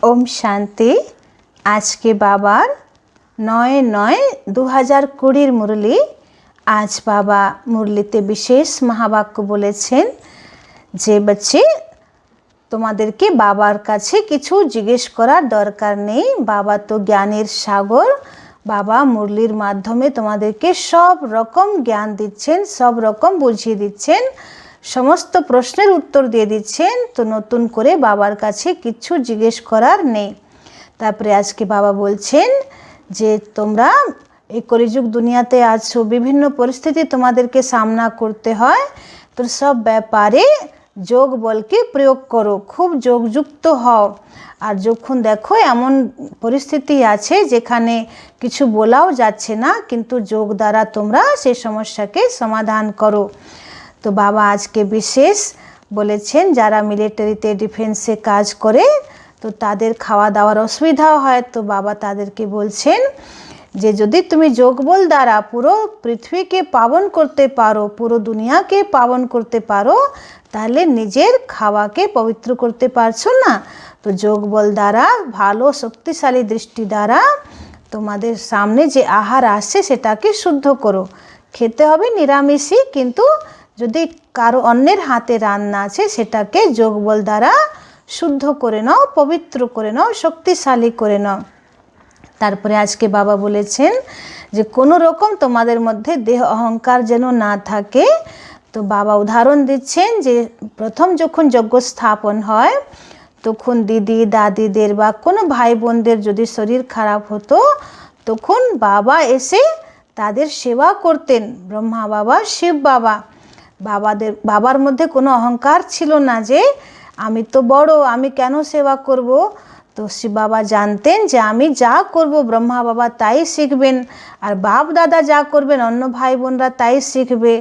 ओम शांति। आज के बाबार 9/9/2020 मुरली। आज बाबा मुरलीते विशेष महावाक्य बोलेছেন যে बच्चे তোমাদেরকে বাবার কাছে কিছু জিজ্ঞেস করার দরকার নেই। বাবা তো জ্ঞানের সাগর। বাবা মুরলির মাধ্যমে তোমাদেরকে সব রকম জ্ঞান দিচ্ছেন, সব রকম বুঝিয়ে দিচ্ছেন, সমস্ত প্রশ্নের উত্তর দিয়ে দিচ্ছেন। তো নতুন করে বাবার কাছে কিছু জিজ্ঞেস করার নেই। তারপরে আজকে বাবা বলছেন যে তোমরা এই কলিযুগ দুনিয়াতে আছো, বিভিন্ন পরিস্থিতি তোমাদেরকে সামনা করতে হয়। তো সব ব্যাপারে যোগ বলকে প্রয়োগ করো, খুব যোগযুক্ত হও। আর যখন দেখো এমন পরিস্থিতি আছে যেখানে কিছু বলাও যাচ্ছে না, কিন্তু যোগ দ্বারা তোমরা সেই সমস্যাকে সমাধান করো। তো বাবা আজকে বিশেষ বলেছেন যারা মিলিটারিতে ডিফেন্সে কাজ করে তো তাদের খাওয়া দাওয়ার অসুবিধা হয়। তো বাবা তাদেরকে বলছেন যে যদি তুমি যোগবল দ্বারা পুরো পৃথিবীকে পাবন করতে পারো, পুরো দুনিয়াকে পাবন করতে পারো, তাহলে নিজের খাওয়াকে পবিত্র করতে পারছো না। তো যোগবল দ্বারা ভালো শক্তিশালী দৃষ্টি দ্বারা তোমাদের সামনে যে আহার আসছে সেটাকে শুদ্ধ করো। খেতে হবে নিরামিষই, কিন্তু যদি কারো অন্যের হাতে রান্না আছে সেটাকে যোগবল দ্বারা শুদ্ধ করে নাও, পবিত্র করে নাও, শক্তিশালী করে নাও। তারপরে আজকে বাবা বলেছেন যে কোনো রকম তোমাদের মধ্যে দেহ অহংকার যেন না থাকে। তো বাবা উদাহরণ দিচ্ছেন যে প্রথম যখন যজ্ঞ স্থাপন হয় তখন দিদি দাদিদের বা কোনো ভাই বোনদের যদি শরীর খারাপ হতো তখন বাবা এসে তাদের সেবা করতেন। ব্রহ্মা বাবা, শিব বাবা। বাবার মধ্যে কোনো অহংকার ছিল না যে আমি তো বড়, আমি কেন সেবা করব। তো শিব বাবা জানতেন যে আমি যা করব ব্রহ্মা বাবা তাই শিখবেন, আর বাপ দাদা যা করবেন অন্য ভাই বোনরা তাই শিখবে।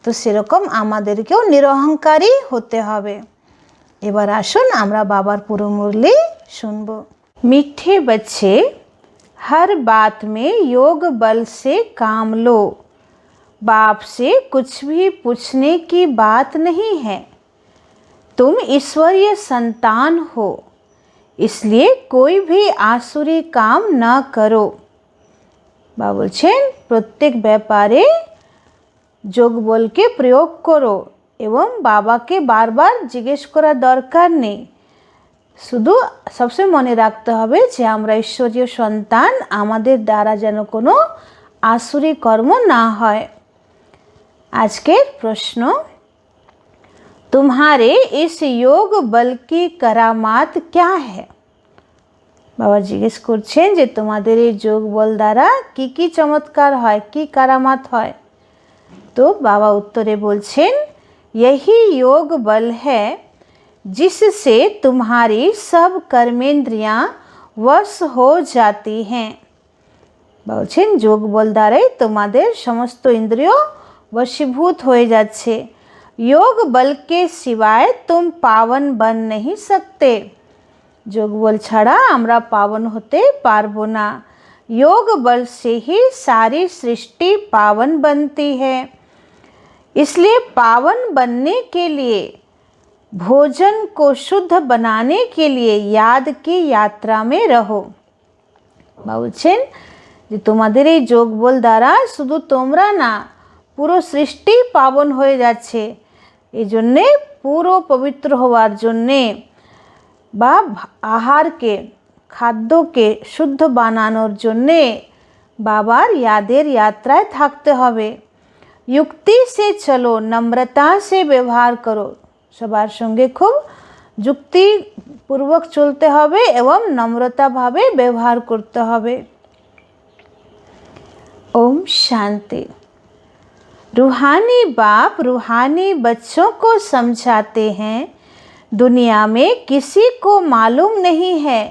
তো সেরকম আমাদেরকেও নিরহংকারী হতে হবে। এবার আসুন আমরা বাবার পুরো মুরলি শুনব। मीठे बच्चे, हर बात में योग बल से काम लो। बाप से कुछ भी पूछने की बात नहीं है। तुम ईश्वरीय संतान हो, इसलिए कोई भी आसुरी काम न करो। बाबा बोलছেন প্রত্যেক ব্যাপারে যোগ বলকে প্রয়োগ করো এবং বাবাকে বারবার জিজ্ঞেস করার দরকার নেই। শুধু সবসময় মনে রাখতে হবে যে আমরা ঈশ্বরীয় সন্তান, আমাদের দ্বারা যেন কোনো আসুরি কর্ম না হয়। আজকের প্রশ্ন, तुम्हारे इस योग बल की करामात क्या है? বাবা জিজ্ঞেস করছেন যে তোমাদের এই যোগ বল দ্বারা কি কি চমৎকার হয়, কি কারামাত হয়। তো বাবা উত্তরে বলছেন यही योग बल है जिससे तुम्हारी सब कर्मेंद्रियां वश हो जाती हैं। বলছেন যোগ বল দ্বারাই তোমাদের সমস্ত ইন্দ্রিয় বশীভূত হয়ে যাচ্ছে। योग बल के सिवाय तुम पावन बन नहीं सकते। যোগ বল ছাড়া আমরা পাवन होते পারবো না। योग बल से ही सारी सृष्टि पावन बनती है। इसलिए पावन बनने के लिए, भोजन को शुद्ध बनाने के लिए याद की यात्रा में रहो। বলছেন যে তোমাদের এই যোগ বল দ্বারা শুধু তোমরা না, পুরো সৃষ্টি পাবন হয়ে যাচ্ছে। এই জন্যে পুরো পবিত্র হওয়ার জন্যে বা আহারকে, খাদ্যকে শুদ্ধ বানানোর জন্যে বাবার ইয়াদের यात्राয় থাকতে হবে। युक्ति से चलो, नम्रता से व्यवहार करो। সবার সঙ্গে খুব যুক্তিপূর্বক চলতে হবে এবং নম্রতাভাবে ব্যবহার করতে হবে। ओम शांति। रूहानी बाप रूहानी बच्चों को समझाते हैं, दुनिया में किसी को मालूम नहीं है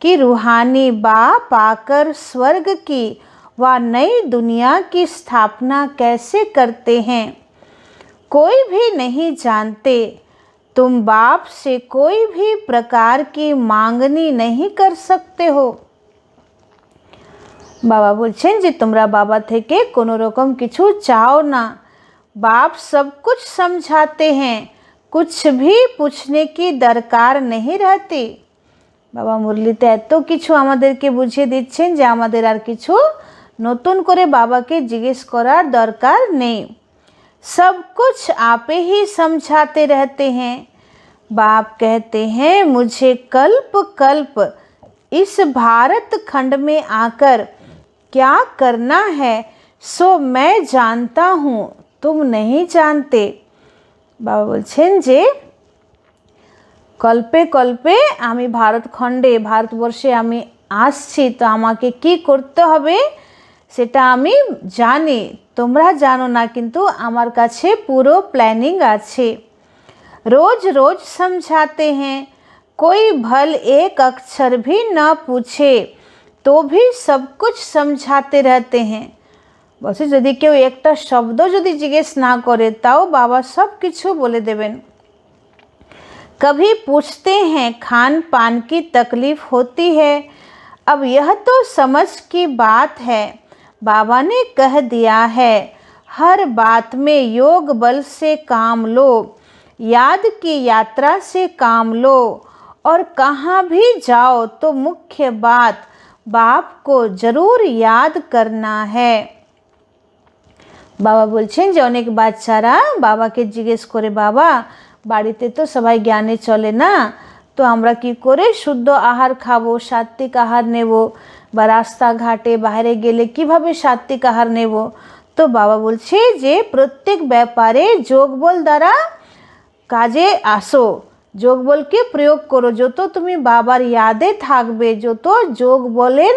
कि रूहानी बाप आकर स्वर्ग की व नई दुनिया की स्थापना कैसे करते हैं। कोई भी नहीं जानते। तुम बाप से कोई भी प्रकार की मांगनी नहीं कर सकते हो। বাবা বলছেন যে তোমরা বাবা থেকে কোনো রকম কিছু চাও না। बाप सब कुछ समझाते हैं, कुछ भी पूछने की दरकार नहीं रहती। বাবা মুরলিতে এত কিছু আমাদেরকে বুঝিয়ে দিচ্ছেন যে আমাদের আর কিছু নতুন করে বাবাকে জিজ্ঞেস করার দরকার নেই। सब कुछ आप ही समझाते रहते हैं। बाप कहते हैं मुझे कल्प कल्प इस भारत खंड में आकर क्या करना है सो मैं जानता हूँ, तुम नहीं जानते। बाबा बोलছেন যে कल्पे कल्पे आमी भारतखंडे भारतवर्षे आमी आसছি, तो आमाके কি করতে হবে সেটা আমি জানি, তোমরা জানো না, কিন্তু আমার কাছে পুরো প্ল্যানিং আছে। रोज रोज समझाते हैं, कोई भल एक अक्षर भी न पूछे तो भी सब कुछ समझाते रहते हैं। বলছে যদি কেউ একটা শব্দ যদি জিজ্ঞেস না করে তাও বাবা সব কিছু বলে দেবেন। कभी पूछते हैं खान पान की तकलीफ होती है, अब यह तो समझ की बात है, बाबा ने कह दिया है हर बात में योग बल से काम लो, याद की यात्रा से काम लो, और कहाँ भी जाओ तो मुख्य बात बाप को जरूर याद करना है। बाबा बोलছেন যে অনেক বাচ্চারা বাবাকে জিজ্ঞেস করে বাবা বাড়িতে তো সবাই জ্ঞানে চলে না, তো আমরা কি করে শুদ্ধ আহার খাবো, সাত্বিক আহার নেব, বা রাস্তাঘাটে বাইরে গেলে কিভাবে সাত্বিক আহার নেব। তো বাবা বলছে যে প্রত্যেক ব্যাপারে যোগবল দ্বারা কাজে আসো, যোগবলকে প্রয়োগ করো। যত তুমি বাবার ইয়াদে থাকবে, যত যোগবলের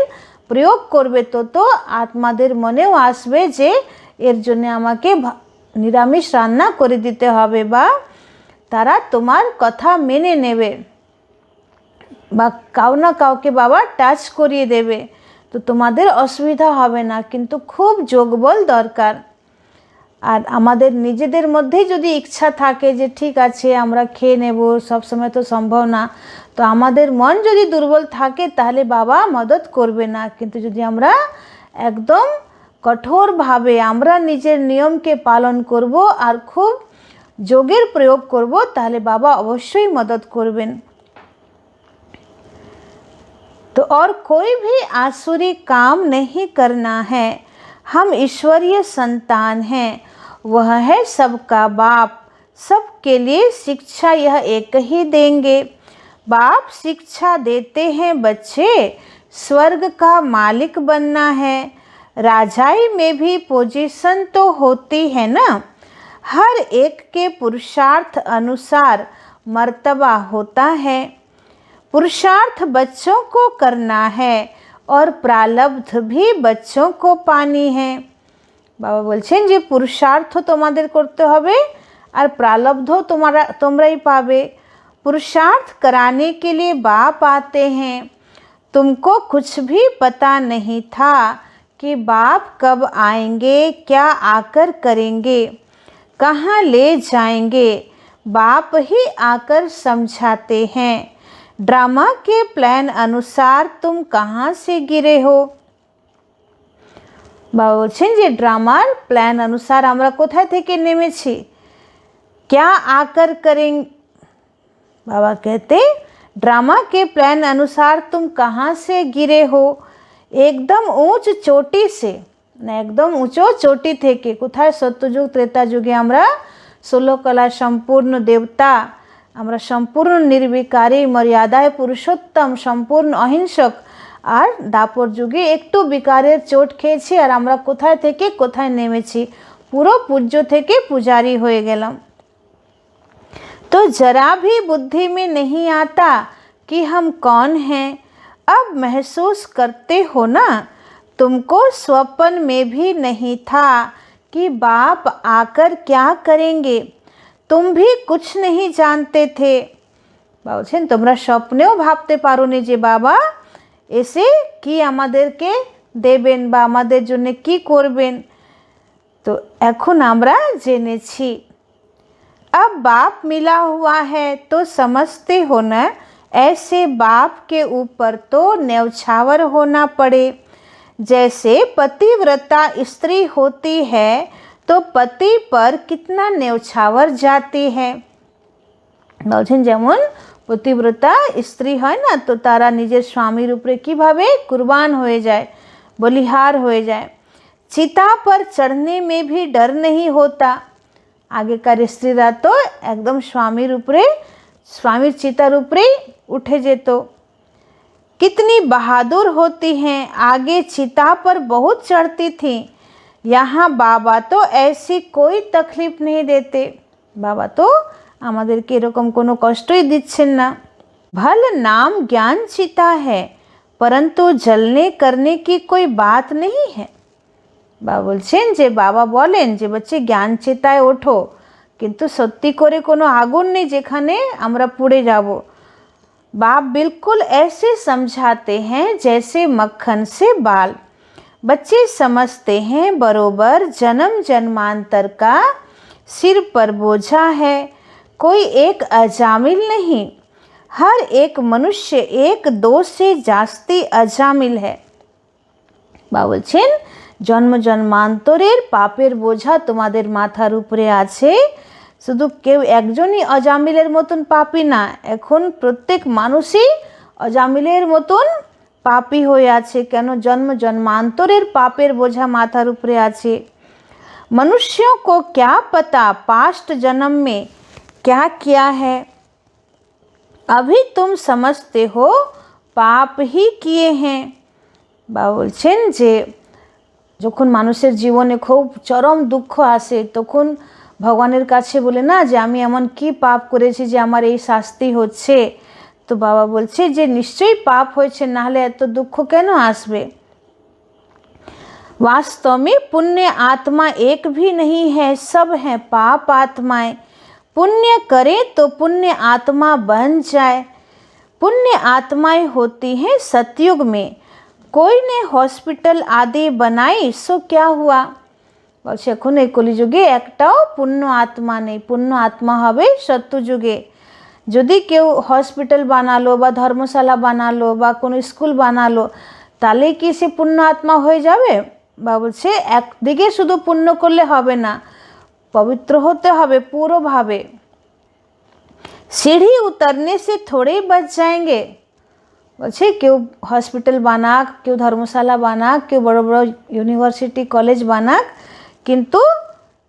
প্রয়োগ করবে, তত আত্মাদের মনেও আসবে যে এর জন্য আমাকে নিরামিষ রান্না করে দিতে হবে, বা তারা তোমার কথা মেনে নেবে, বা কাউ না কাউকে বাবা টাচ করিয়ে দেবে, তো তোমাদের অসুবিধা হবে না। কিন্তু খুব যোগবল দরকার। আর আমাদের নিজেদের মধ্যেই যদি ইচ্ছা থাকে যে ঠিক আছে আমরা খেয়ে নেব, সবসময় তো সম্ভব না, তো আমাদের মন যদি দুর্বল থাকে তাহলে বাবা মদত করবে না। কিন্তু যদি আমরা একদম কঠোরভাবে আমরা নিজের নিয়মকে পালন করব আর খুব যোগের প্রয়োগ করব, তাহলে বাবা অবশ্যই মদত করবেন। तो और कोई भी आसुरी काम नहीं करना है, हम ईश्वरीय संतान हैं, वह है सबका बाप, सबके लिए शिक्षा यह एक ही देंगे। बाप शिक्षा देते हैं बच्चे स्वर्ग का मालिक बनना है, राजाई में भी पोजीशन तो होती है ना, हर एक के पुरुषार्थ अनुसार मर्तबा होता है। पुरुषार्थ बच्चों को करना है और प्रारब्ध भी बच्चों को पानी है। बाबा বলছেন যে পুরুষার্থ তোমাদের করতে হবে আর प्रारब्ध তোমরাই পাবে। पुरुषार्थ कराने के लिए बाप आते हैं, तुमको कुछ भी पता नहीं था कि बाप कब आएंगे, क्या आकर करेंगे, कहाँ ले जाएंगे, बाप ही आकर समझाते हैं। ड्रामा के प्लान अनुसार तुम कहाँ से गिरे हो। बाबा বলছেন যে ড্রামার প্ল্যান অনুসার আমরা কোথায় থেকে নেমেছি, क्या आकर करेंगे। बाबा कहते ड्रामा के प्लान अनुसार तुम कहाँ से गिरे हो, एकदम ऊंच चोटी से ना, एकदम উঁচু চটি থেকে। কোথায় সত্যযুগ ত্রেতা যুগে আমরা 16 কলা সম্পূর্ণ দেবতা, আমরা সম্পূর্ণ নির্বিকারী, মর্যাদায় পুরুষোত্তম, সম্পূর্ণ অহিংসক, আর দাপর যুগে একটু বিকারের চোট খেয়েছি, আর আমরা কোথায় থেকে কোথায় নেমেছি, পুরো পূজ্য থেকে পূজারি হয়ে গেলাম। तो जरा भी बुद्धि में नहीं आता कि हम कौन हैं। अब महसूस करते हो ना, तुमको स्वप्न में भी नहीं था कि बाप आकर क्या करेंगे, तुम भी कुछ नहीं जानते थे। বলছেন তোমরা স্বপ্নেও ভাবতে পারোনি যে বাবা এসে কি আমাদেরকে দেবেন বা আমাদের জন্য কি করবেন, তো এখন আমরা জেনেছি। अब बाप मिला हुआ है तो समझते हो न, ऐसे बाप के ऊपर तो न्यौछावर होना पड़े। जैसे पतिव्रता स्त्री होती है तो पति पर कितना न्यौछावर जाती है। বলছেন যেমন পতিব্রতা স্ত্রী হয় না, তো তারা নিজের স্বামীর উপরে কিভাবে কুরবান হয়ে যায়, বলিহার হয়ে যায়। চিতা पर चढ़ने में भी डर नहीं होता। আগেকার স্ত্রীরা তো একদম স্বামীর চিতার উপরেই উঠে যেত। कितनी बहादुर होती हैं, आगे चिता पर बहुत चढ़ती थी। यहाँ बाबा तो ऐसी कोई तकलीफ नहीं देते। बाबा तो আমাদেরকে এরকম কোনো কষ্টই দিচ্ছেন না। भल नाम ज्ञान चिता है, परंतु जलने करने की कोई बात नहीं है। বাবা বলছেন যে বাবা বলেন যে बच्चे জ্ঞান চেতায় ওঠো, কিন্তু সত্যি করে কোনো আগুন নেই যেখানে আমরা পুড়ে যাব। बाप बिल्कुल ऐसे समझाते हैं जैसे मक्खन से बाल। बच्चे समझते हैं बरोबर जन्म जन्मांतर का सिर पर बोझा है, कोई एक अजामिल नहीं। हर एक मनुष्य एक दो से जास्ती अजामिल है। বাবা বলছেন জন্ম জন্মান্তরের পাপের বোঝা তোমাদের মাথার উপরে আছে, শুধু কেউ একজনই অজামিলের মতন পাপী না, এখন প্রত্যেক মানুষই অজামিলের মতন পাপী হয়ে আছে। কেন? জন্ম জন্মান্তরের পাপের বোঝা মাথার উপরে আছে। मनुष्यों को क्या पता पास्ट जन्म में क्या किया है, अभी तुम समझते हो पाप ही किए हैं। বাবা বলছেন যে যখন মানুষের জীবনে খুব চরম দুঃখ আসে তখন ভগবানের কাছে বলে না যে আমি এমন কি পাপ করেছি যে আমার এই শাস্তি হচ্ছে। তো বাবা বলছে যে নিশ্চয়ই পাপ হয়েছে, না হলে এত দুঃখ কেন আসবে। वास्तव में पुण्य आत्मा एक भी नहीं है, सब हैं पाप आत्माएं। पुण्य करे तो पुण्य आत्मा बन जाए। पुण्य आत्माएं होती हैं सतयुग में। कोई ने हॉस्पिटल आदि बनाई सो क्या हुआ। বলছে এখন এই কলিযুগে একটাও পুণ্য আত্মা নেই, পুণ্য আত্মা হবে সত্যযুগে। যদি কেউ হসপিটাল বানালো বা ধর্মশালা বানালো বা কোনো স্কুল বানালো, তাহলে কি সে পুণ্য আত্মা হয়ে যাবে? বা বলছে একদিকে শুধু পুণ্য করলে হবে না, পবিত্র হতে হবে পুরোভাবে। सीढ़ी उतरने से थोड़े बच जाएंगे। বলছে কেউ হসপিটাল বানাক, কেউ ধর্মশালা বানাক, কেউ বড় বড় ইউনিভার্সিটি কলেজ বানাক, কিন্তু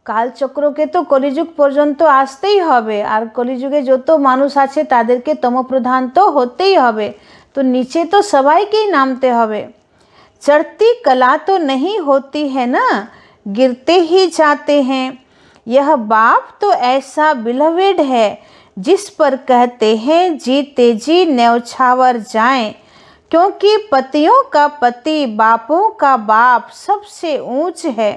কালচক্রকে তো কলিযুগ পর্যন্ত আসতেই হবে। আর কলিযুগে যত মানুষ আছে তাদেরকে তমপ্রধান তো হতেই হবে, তো নিচে তো সবাইকেই নামতে হবে। चढ़ती कला तो नहीं होती है ना, गिरते ही जाते हैं। यह बाप तो ऐसा बिलवेड है जिस पर कहते हैं जीते जी न्यौछावर जाएं, क्योंकि पतियों का पति बापों का बाप सबसे ऊंच है।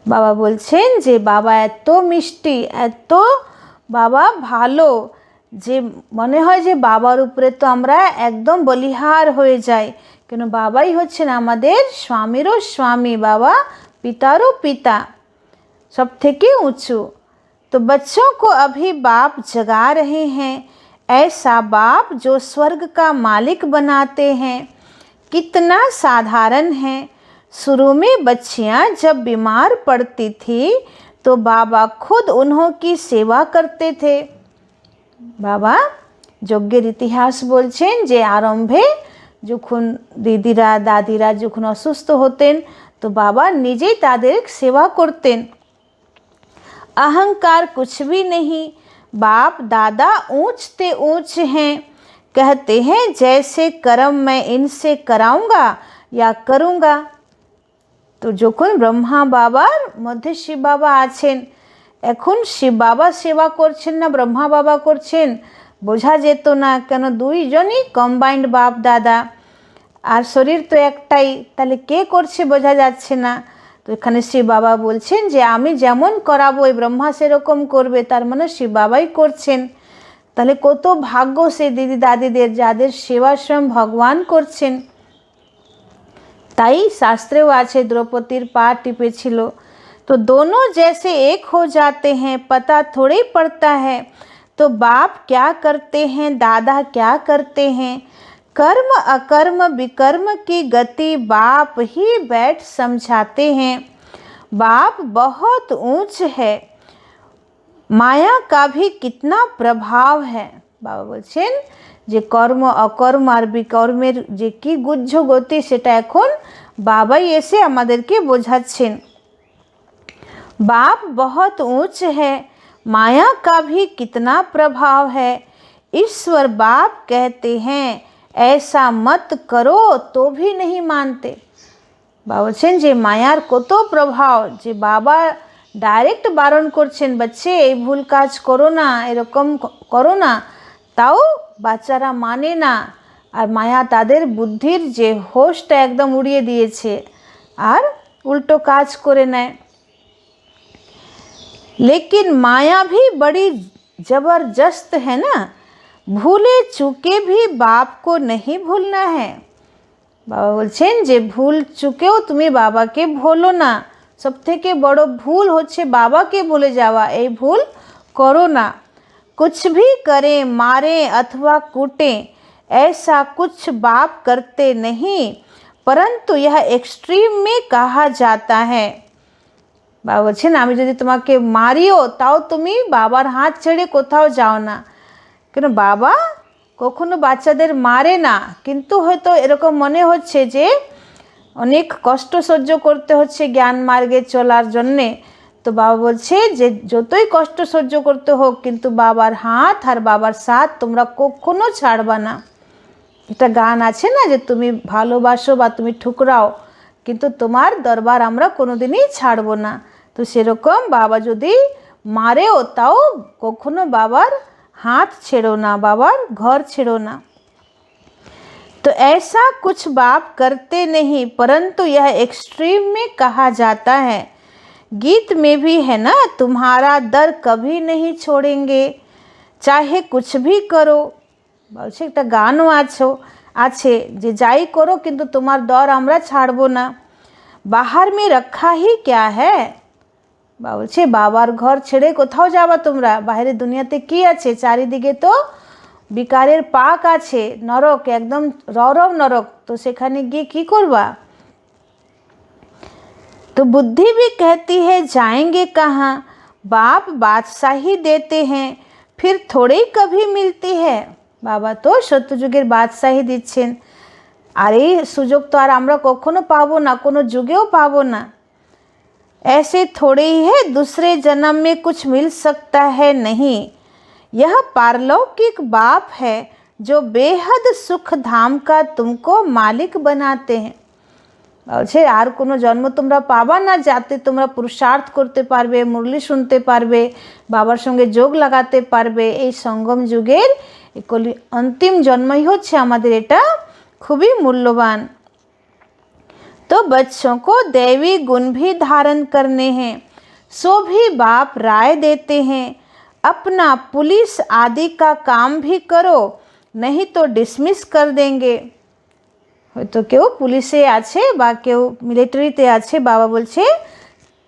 বাবা বলছেন যে বাবা এত মিষ্টি, এত বাবা ভালো যে মনে হয় যে বাবার উপরে তো আমরা একদম বলিহার হয়ে যাই। কেন? বাবাই হচ্ছেন আমাদের স্বামীরও স্বামী, বাবা পিতারও পিতা, सब থেকে ऊंचू। तो बच्चों को अभी बाप जगा रहे हैं, ऐसा बाप जो स्वर्ग का मालिक बनाते हैं। कितना साधारण है। शुरू में बच्चियां जब बीमार पड़ती थी तो बाबा खुद उन्हों की सेवा करते थे। बाबा যজ্ঞের ইতিহাস বলছেন যে আরম্ভে যখন দিদিরা দাদিরা যখন অসুস্থ হতেন তো বাবা নিজেই তাদের সেবা করতেন। अहंकार कुछ भी नहीं, बाप दादा ऊंच ते ऊंच हैं। कहते हैं जैसे कर्म मैं इनसे कराऊंगा या करूंगा। তো যখন ব্রহ্মা বাবার মধ্যে শিব বাবা আছেন, এখন শিব বাবা সেবা করছেন না ব্রহ্মা বাবা করছেন বোঝা যেত না। কেন? দুইজনই কম্বাইন্ড বাপ দাদা, আর শরীর তো একটাই, তাহলে কে করছে বোঝা যাচ্ছে না। তো এখানে শিব বাবা বলছেন যে আমি যেমন করাবো এই ব্রহ্মা সেরকম করবে, তার মানে শিব বাবাই করছেন। তাহলে কত ভাগ্য সেই দিদি দাদিদের যাদের সেবা স্বয়ং ভগবান করছেন। তাই শাস্ত্রেও আছে দ্রৌপদীর পা টিপেছিল। तो दोनों जैसे एक हो जाते हैं, पता थोड़ी पड़ता है। तो बाप क्या करते हैं, दादा क्या करते हैं, कर्म अकर्म विकर्म की गति बाप ही बैठ समझाते हैं। बाप बहुत ऊंच है, माया का भी कितना प्रभाव है। বাবা বলছেন যে কর্ম অকর্ম আর বিকর্মের যে কি গুহ্য গতি সেটা এখন বাবাই এসে আমাদেরকে বোঝাচ্ছেন। बाप बहुत ऊंच है, माया का भी कितना प्रभाव है। ईश्वर बाप कहते हैं ऐसा मत करो तो भी नहीं मानते। बाबा বলছেন যে মায়ার কত প্রভাব, যে বাবা ডাইরেক্ট বারণ করছেন বাচ্চে এই ভুল কাজ করো না, এরকম করো না, তাও বাচ্চারা মানে না। আর মায়া তাদের বুদ্ধির যে হোশটা একদম উড়িয়ে দিয়েছে আর উল্টো কাজ করে নেয়। लेकिन माया भी बड़ी ज़बरदस्त है ना, भूले चूके भी बाप को नहीं भूलना है। बाबा বলছেন যে ভুল চুকেও তুমি বাবাকে ভুলো না। সবথেকে বড় ভুল হচ্ছে বাবাকে ভুলে যাওয়া, এই ভুল করো না। कुछ भी करें, मारे अथवा कूटें, ऐसा कुछ बाप करते नहीं, परंतु यह एक्सट्रीम में कहा जाता है। বাবা বলছেন আমি যদি তোমাকে মারিও তাও তুমি বাবার হাত ছেড়ে কোথাও যাও না। কেন বাবা কখনো বাচ্চাদের মারে না, কিন্তু হয়তো এরকম মনে হচ্ছে যে অনেক কষ্ট সহ্য করতে হচ্ছে জ্ঞান মার্গে চলার জন্যে। তো বাবা বলছে যে যতই কষ্ট সহ্য করতে হোক কিন্তু বাবার হাত আর বাবার সাথ তোমরা কখনো ছাড়বা না। একটা গান আছে না যে তুমি ভালোবাসো বা তুমি ঠুকরাও কিন্তু তোমার দরবার আমরা কোনোদিনই ছাড়বো না। তো সেরকম বাবা যদি মারেও তাও কখনো বাবার हाथ छेड़ो ना, बाबर घर छेड़ो ना। तो ऐसा कुछ बाप करते नहीं, परंतु यह एक्सट्रीम में कहा जाता है। गीत में भी है ना, तुम्हारा दर कभी नहीं छोड़ेंगे चाहे कुछ भी करो। বলছে একটা গানও আছে যে যাই করো কিন্তু তোমার দর আমরা ছাড়বো না। बाहर में रखा ही क्या है, বলছে বাবার ঘর ছেড়ে কোথাও যাবা তোমরা, বাইরের দুনিয়াতে কি আছে, চারিদিকে তো বিকারের পাক আছে, নরক, একদম ররব নরক, তো সেখানে গিয়ে কি করবা। तो बुद्धि भी कहती है जाएंगे कहाँ, बाप बादशाही देते हैं फिर थोड़े ही कभी मिलती है। বাবা তো সত্যযুগের বাদশাহী দিচ্ছেন, আর এই সুযোগ তো আর আমরা কখনো পাবো না, কোনো যুগেও পাবো না। ऐसे थोड़े ही है दूसरे जन्म में कुछ मिल सकता है नहीं, यह पारलौकिक बाप है जो बेहद सुख धाम का तुमको मालिक बनाते हैं। বলছে আর কোনো জন্ম তোমরা পাবা না যাতে তোমরা পুরুষার্থ করতে পারবে, মুরলি শুনতে পারবে, বাবার সঙ্গে যোগ লাগাতে পারবে। এই সঙ্গম যুগের অন্তিম জন্মই হচ্ছে আমাদের এটা খুবই মূল্যবান। तो बच्चों को दैवी गुण भी धारण करने हैं, सो भी बाप राय देते हैं। अपना पुलिस आदि का काम भी करो, नहीं तो डिसमिस कर देंगे। হয়তো কেউ পুলিশে আছে বা কেউ মিলিটারিতে আছে, বাবা বলছে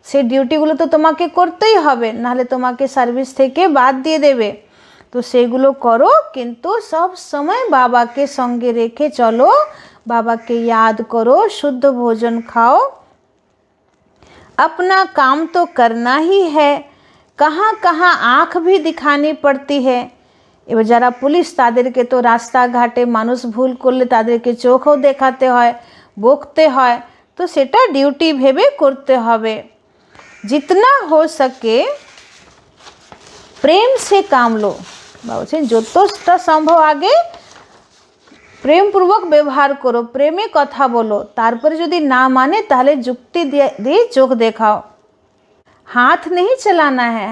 সেই ডিউটিগুলো তো তোমাকে করতেই হবে, নাহলে তোমাকে সার্ভিস থেকে বাদ দিয়ে দেবে। তো সেগুলো করো, কিন্তু সব সময় বাবাকে সঙ্গে রেখে চলো, बाबा के याद करो, शुद्ध भोजन खाओ। अपना काम तो करना ही है, कहाँ कहाँ आँख भी दिखानी पड़ती है। এবার যারা পুলিশ তাদেরকে তো রাস্তাঘাটে মানুষ ভুল করলে তাদেরকে চোখও দেখাতে হয়, বকতে হয়, তো সেটা ডিউটি ভেবে করতে হবে। जितना हो सके प्रेम से काम लो, বলছেন যতটা সম্ভব আগে প্রেমপূর্বক ব্যবহার করো, প্রেমে কথা বলো, তারপরে যদি না মানে তাহলে যুক্তি দিয়ে চোখ দেখাও। हाथ नहीं चलाना है,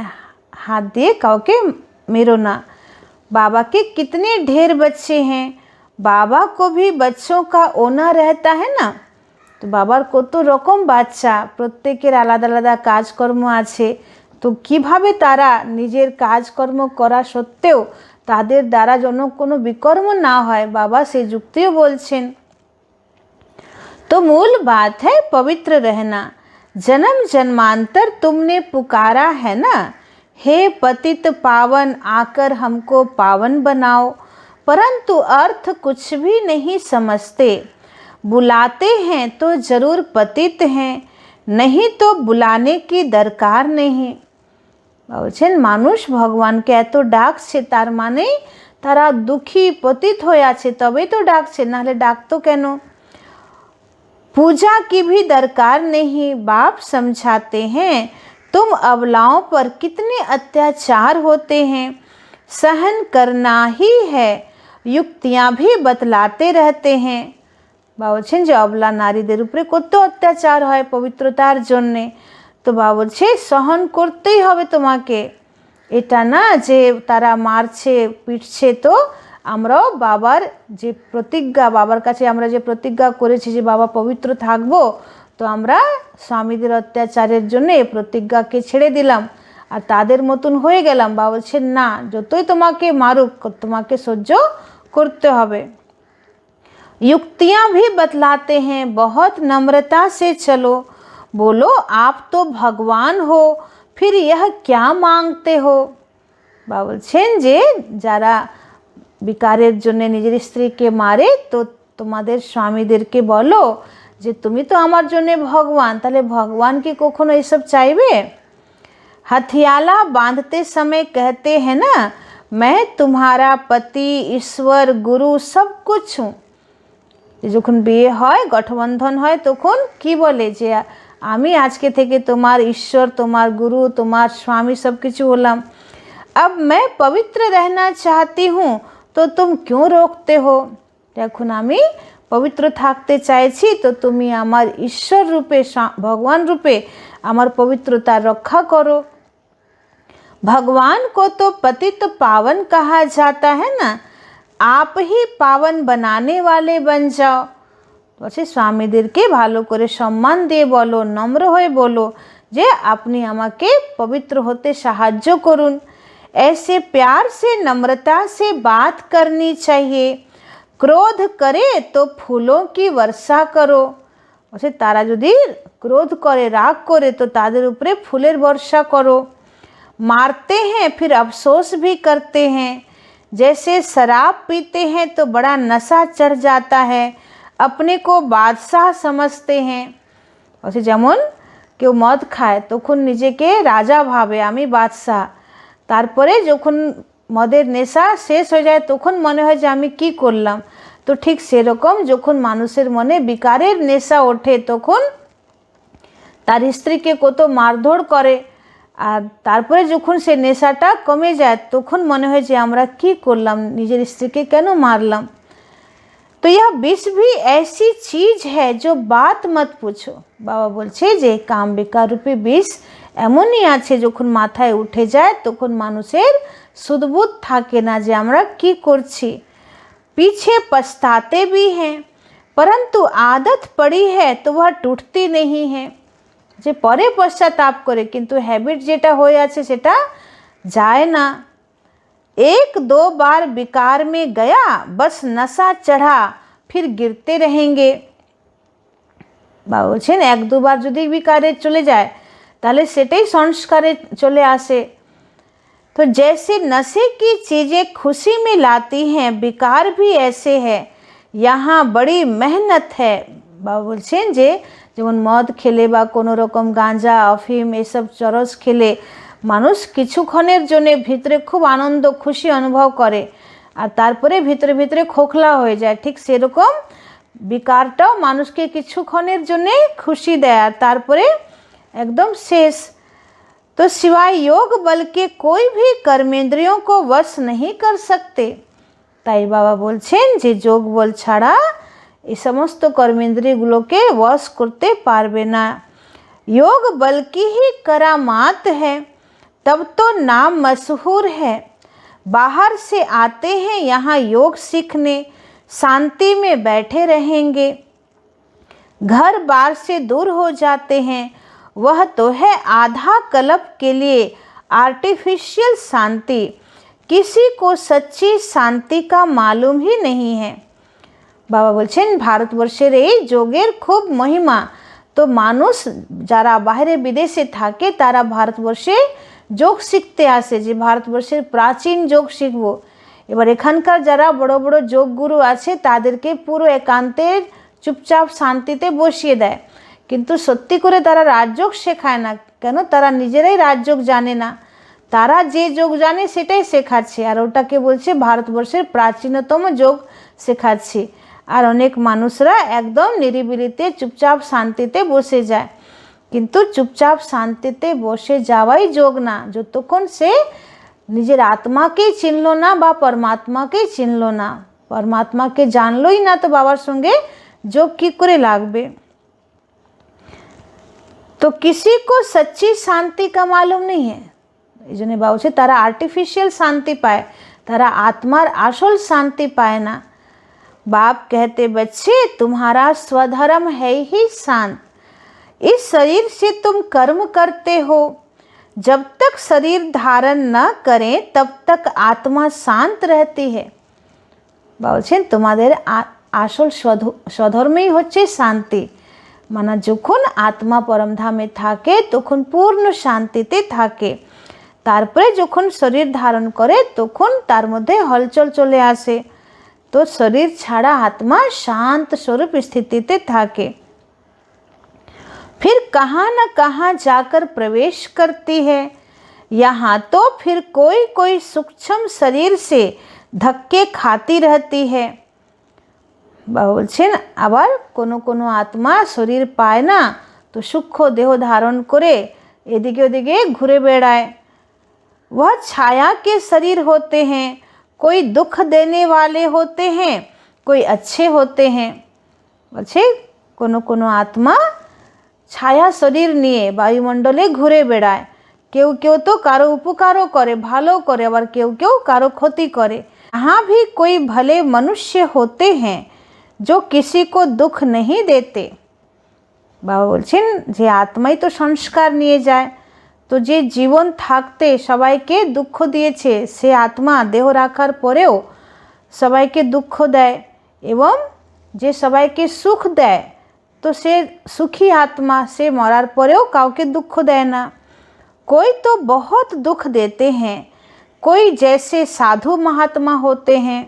हाथ दिए काउके मेरो ना। बाबा के कितने ढेर बच्चे हैं, बाबा को भी बच्चों का ओनर रहता है ना। तो बाबार কত রকম বাচ্চা, প্রত্যেকের আলাদা আলাদা কাজকর্ম আছে, তো কিভাবে তারা নিজের কাজকর্ম করা সত্ত্বেও তাদের দ্বারা যেন কোনো বিকর্ম না হয়, বাবা সে যুক্তিও বলছেন। तो मूल बात है पवित्र रहना, जन्म जन्मांतर तुमने पुकारा है ना, हे पतित पावन आकर हमको पावन बनाओ, परंतु अर्थ कुछ भी नहीं समझते। बुलाते हैं तो जरूर पतित हैं, नहीं तो बुलाने की दरकार नहीं। বলছেন মানুষ ভগবানকে এত ডাকছে, তার মানে তারা দুঃখী পতিত হয়ে আছে তবেই তো ডাকছে, নাহলে ডাকতো কেন? पूजा की भी दरकार नहीं, बाप समझाते हैं तुम अबलाओं पर कितने अत्याचार होते हैं, सहन करना ही है, युक्तियाँ भी बतलाते रहते हैं। বাবা বলছেন যে অবলা নারীদের উপরে কত অত্যাচার হয় পবিত্রতার জন্যে, তো বাবা বলছে সহন করতেই হবে তোমাকে। এটা না যে তারা মারছে পিটছে, তো আমরাও বাবার যে প্রতিজ্ঞা, বাবার কাছে আমরা যে প্রতিজ্ঞা করেছি যে বাবা পবিত্র থাকবো, তো আমরা স্বামীদের অত্যাচারের জন্য এই প্রতিজ্ঞাকে ছেড়ে দিলাম আর তাদের মতন হয়ে গেলাম। বাবা বলছেন না, যতই তোমাকে মারুক তোমাকে সহ্য করতে হবে। युक्तियाँ भी बतलाते हैं, बहुत नम्रता से चलो, बोलो आप तो भगवान हो, फिर यह क्या मांगते हो। বাবা বলছেন যে যারা বিকারের জন্য নিজের স্ত্রীকে মারে, তো তোমাদের স্বামীদেরকে বলো যে তুমি তো আমার জন্য ভগবান, তাহলে ভগবান কি কখনো এসব চাইবে? हथियाला बांधते समय कहते हैं ना, मैं तुम्हारा पति ईश्वर गुरु सब कुछ हूँ। যখন বিয়ে হয় গঠবন্ধন হয় তখন কি বলে যে আমি আজকে থেকে তোমার ঈশ্বর, তোমার গুরু, তোমার স্বামী সব কিছু হলাম। अब मैं पवित्र रहना चाहती हूँ तो तुम क्यों रोकते हो। এখন আমি পবিত্র থাকতে চাইছি, তো তুমি আমার ঈশ্বর রূপে ভগবান রূপে আমার পবিত্রতা রক্ষা করো। भगवान को तो पतित पावन कहा जाता है ना, आप ही पावन बनाने वाले बन जाओ। বলছে স্বামীদেরকে ভালো করে সম্মান দিয়ে বলো, নম্র হয়ে বলো যে আপনি আমাকে পবিত্র হতে সাহায্য করুন। ऐसे प्यार से नम्रता से बात करनी चाहिए, क्रोध करे तो फूलों की वर्षा करो। বলছে তারা যদি ক্রোধ করে, রাগ করে, তো তাদের উপরে ফুলের বর্ষা করো। मारते हैं फिर अफसोस भी करते हैं, जैसे शराब पीते हैं तो बड़ा नशा चढ़ जाता है, अपने को बादशाह समझते हैं। বলছে যেমন কেউ মদ খায় তখন নিজেকে রাজা ভাবে, আমি বাদশাহ, তারপরে যখন মদের নেশা শেষ হয়ে যায় তখন মনে হয় যে আমি কি করলাম। তো ঠিক সেরকম যখন মানুষের মনে বিকারের নেশা ওঠে তখন তার স্ত্রীকে কত মারধর করে, আর তারপরে যখন সে নেশাটা কমে যায় তখন মনে হয় যে আমরা কি করলাম, নিজের স্ত্রীকে কেন মারলাম। তো यह विष भी ऐसी चीज है जो बात मत पूछो। বাবা বলছে যে কাম বিকার রূপী বিষ এমনই আছে, যখন মাথায় উঠে যায় তখন মানুষের সুদবুদ থাকে না যে আমরা কি করছি। पीछे पछताते भी हैं, परंतु आदत पड़ी है तो वह टूटती नहीं है। যে পরে পশ্চাতাপ করে কিন্তু হ্যাবিট যেটা হয়ে আছে সেটা যায় না। एक दो बार विकार में गया, बस नशा चढ़ा, फिर गिरते रहेंगे। বাবা বলছেন এক দুবার যদি বিকারে চলে যায় তাহলে সেটাই সংস্কারে চলে আসে। तो जैसे नशे की चीज़ें खुशी में लाती हैं, विकार भी ऐसे है, यहाँ बड़ी मेहनत है। বাবা বলছেন যে যেমন মদ খেলে বা কোনো রকম গাঁজা অফিম এসব চরস খেলে মানুষ কিছুক্ষণের জন্য ভিতরে খুব আনন্দ খুশি অনুভব করে আর তারপরে ভিতরে ভিতরে খোখলা হয়ে যায়, ঠিক সেরকম বিকারটাও মানুষকে কিছুক্ষণের জন্য খুশি দেয় আর তারপরে একদম শেষ। तो सिवाय योग बल के कोई भी कर्मेंद्रियों को वश नहीं कर सकते। তাই বাবা বলছেন যে যোগ বল ছাড়া এই সমস্ত কর্মেন্দ্রিয়গুলোকে वश করতে পারবে না। योग बल की ही करामात है, तब तो नाम मशहूर है। बाहर से आते हैं यहाँ योग सीखने, शांति में बैठे रहेंगे, घर बार से दूर हो जाते हैं, वह तो है आधा कल्प के लिए आर्टिफिशियल शांति, किसी को सच्ची शांति का मालूम ही नहीं है। বাবা বলছেন ভারতবর্ষের এই যোগের খুব মহিমা, তো মানুষ যারা বাইরে বিদেশে থাকে তারা ভারতবর্ষে যোগ শিখতে আসে যে ভারতবর্ষের প্রাচীন যোগ শিখব। এবার এখানকার যারা বড় বড় যোগগুরু আছে তাদেরকে পুরো একান্তের চুপচাপ শান্তিতে বসিয়ে দেয়, কিন্তু সত্যি করে তারা রাজযোগ শেখায় না, কেন? তারা নিজেরাই রাজযোগ জানে না। তারা যে যোগ জানে সেটাই শেখাচ্ছে, আর ওটাকে বলছে ভারতবর্ষের প্রাচীনতম যোগ শেখাচ্ছি। আর অনেক মানুষরা একদম নিরিবিলিতে চুপচাপ শান্তিতে বসে যায়, কিন্তু চুপচাপ শান্তিতে বসে যাওয়াই যোগ না, যতক্ষণ সে নিজের আত্মাকেই চিনল না বা परमात्माকেই চিনল না। परमात्माকে জানলই না তো বাবার সঙ্গে যোগ কি করে লাগবে। तो किसी को सच्ची शांति का मालूम नहीं है। এই জন্য বাবা বলছে তারা আর্টিফিশিয়াল শান্তি পায়, তারা आत्मार আসল শান্তি পায় না। बाप कहते बच्चे तुम्हारा स्वधर्म है ही शांत, इस शरीर से तुम कर्म करते हो, जब तक शरीर धारण न करें तब तक आत्मा शांत रहती है। বলছেন তোমাদের আসল স্বধর্মই হচ্ছে শান্তি, মানে যখন আত্মা পরমধামে থাকে তখন পূর্ণ শান্তিতে থাকে, তারপরে যখন শরীর ধারণ করে তখন তার মধ্যে হলচল চলে আসে, तो शरीर छाड़ा आत्मा शांत स्वरूप स्थिति थाके, फिर कहाँ न कहाँ जाकर प्रवेश करती है। यहाँ तो फिर कोई कोई सूक्ष्म शरीर से धक्के खाती रहती है। बोलছেন আবার কোনো কোনো आत्मा शरीर पाए ना तो सूक्ष्म देह धारण करे एदिके ओदिके घुरे बेड़ाए। वह छाया के शरीर होते हैं, कोई दुख देने वाले होते हैं, कोई अच्छे होते हैं। বলছে কোনো কোনো আত্মা ছায়া শরীর নিয়ে বায়ুমণ্ডলে ঘুরে বেড়ায়, কেউ কেউ তো কারো উপকারও করে, ভালো করে, আবার কেউ কেউ কারো ক্ষতি করে। यहाँ भी कोई भले मनुष्य होते हैं जो किसी को दुख नहीं देते। বাবা বলছেন যে আত্মাই তো সংস্কার নিয়ে যায়, তো যে জীবন থাকতে সবাইকে দুঃখ দিয়েছে সে আত্মা দেহ রাখার পরেও সবাইকে দুঃখ দেয়, এবং যে সবাইকে সুখ দেয় তো সে সুখী আত্মা, সে মরার পরেও কাউকে দুঃখ দেয় না। कोई तो बहुत दुख देते हैं, कोई जैसे साधु महात्मा होते हैं।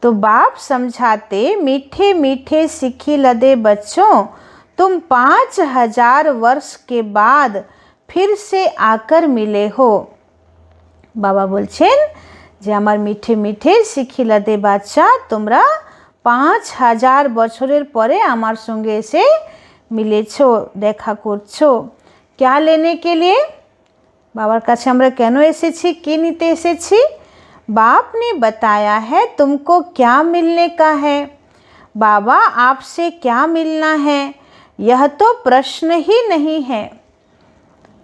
तो बाप समझाते मीठे मीठे सिखी लदे बच्चों, तुम 5000 वर्ष के बाद फिर से आकर मिले हो। बाबा बोलছেন যে আমার মিঠে মিঠে শিখিলাদে বাচ্চা, তোমরা 5000 বছরের পরে আমার সঙ্গে এসে মিলেছো, দেখা করছো। क्या लेने के लिए? बाबार কাছে আমরা কেন এসেছি, কি নিতে এসেছি? बाप ने बताया है तुमको क्या मिलने का है। बाबा आपसे क्या मिलना है, यह तो प्रश्न ही नहीं है।